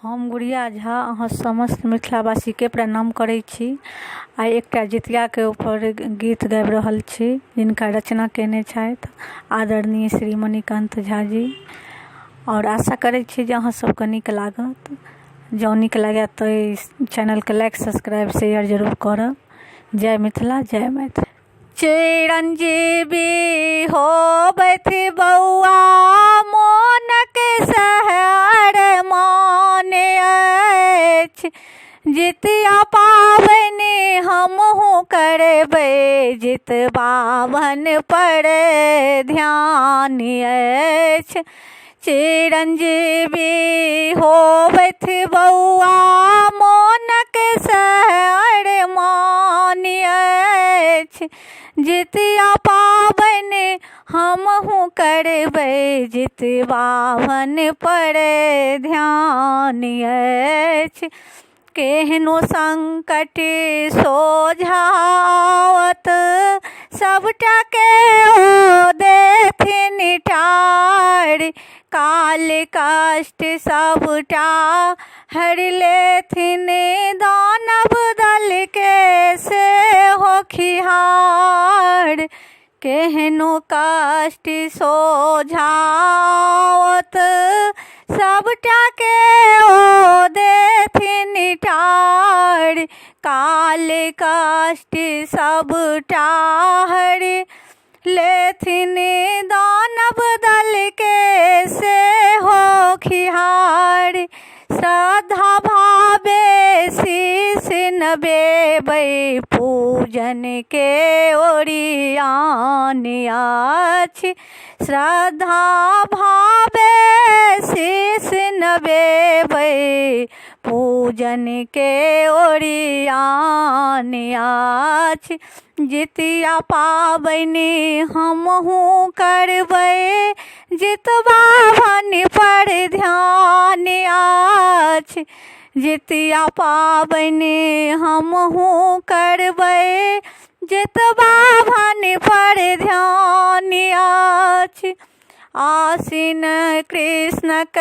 हम गुड़िया झा अहाँ समस्त मिथिलावासी के प्रणाम करै छी। आइ एकटा जितिया के ऊपर गीत गाबि रहल छी, जिनका रचना केने छथि आदरणीय श्री मणिकांत झा जी। और आशा करै छी जे अहाँ सबके नीक लागत। जँ नीक लागत तऽ चैनल के लाइक सब्सक्राइब शेयर जरूर करब। जय मिथिला जय मैथिली। चिरंजीवी होबैथ बौआ मोनक सहर माने अछि। जितिया पाबनि हमहूँ करबै, जितवावन पर ध्यान अछि। चिरंजीवी होबैथ बौआ मोनक सहर माने अछि। जितिया पाबनि हमहूँ करबै, जितवावन पर ध्यान अछि। केहनो संकट सोझावत सबटा के ओ देथिन टारि। काल कष्ट सबटा हरि लेथिन, दानव दल के सेहो खिहार। केहनो कष्ट सोझावत सबटा के ओ देथिन टारि। काल कष्ट सबटा हरि लेथिन, दानव दल के सेहो खिहार। श्रद्धा भावे शीश नवेबै, पूजन के ओरियान अछि। श्रद्धा भावे शीश नवेबै, पूजन के ओरियान अछि। जितिया पाबनि हमहूँ करबै, जितवावन पर ध्यान अछि। जितिया पाबनि हमहूँ करबै, जितवावन पर ध्यान अछि। आश्विन कृष्णक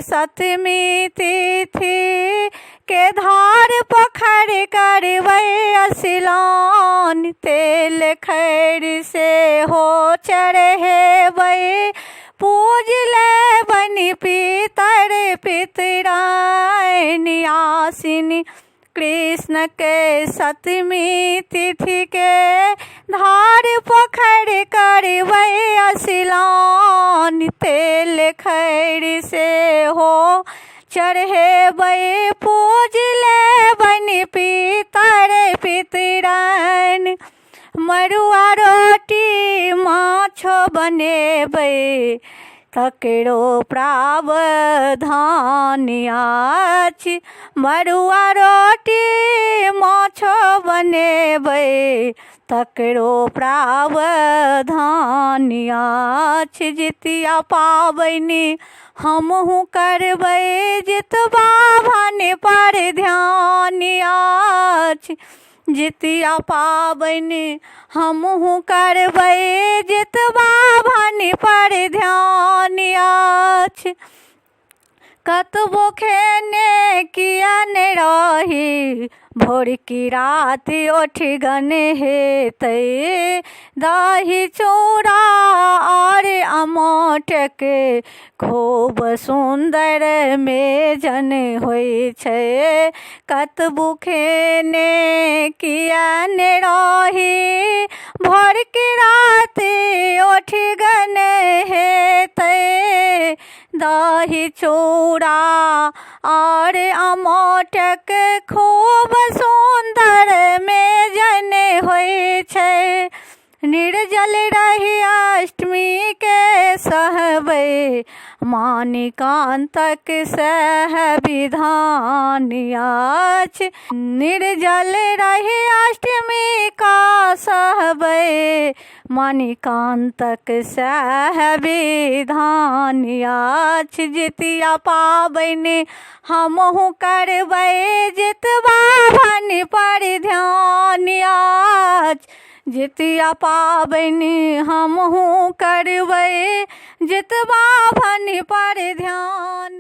सप्तमी तिथि के धार पोखर करबै स्नान। तेल खैर सेहो चढ़ेबै, पूज लेबनि पितर पितराइन। आश्विन कृष्ण के सप्तमी तिथि के धार पोखर करबै स्नान। तेल खैर सेहो चढ़ेबै, पूज लेबनि पितर पितराइन। मड़ुआ रोटी माछो बनेबै, तकरो प्रावधान अछि। मड़ुआ रोटी माछो बनेबै, तकरो प्रावधान अछि। जितिया पाबनि हमहूँ करबै, जितवावन पर ध्यान अछि। जितिया पाबनि हमहूँ करबै, जितवावन पर ध्यान अछि। कतबो खेने किया ने रही, भोर की रात ओठगन हेतै। दही चूड़ा और अमोटक खूब सुन्दर मेजन होइ छै। कतबो खेने किया ने रही, भोर की रात ओठगन हेतै। दही चूड़ा और अमोटक खूब सुन्दर मेजन होइ छै। निर्जल रही अष्टमी के सहबै, मणिकांतक सह विधान अछि। निर्जल रही अष्टमी का सहबै, मणिकांतक सह विधान अछि। जितिया पाबनि हमहूँ करबै, जितवावन पर ध्यान अछि। जितिया पाबनि हमहूँ करबै, जितवावन पर ध्यान।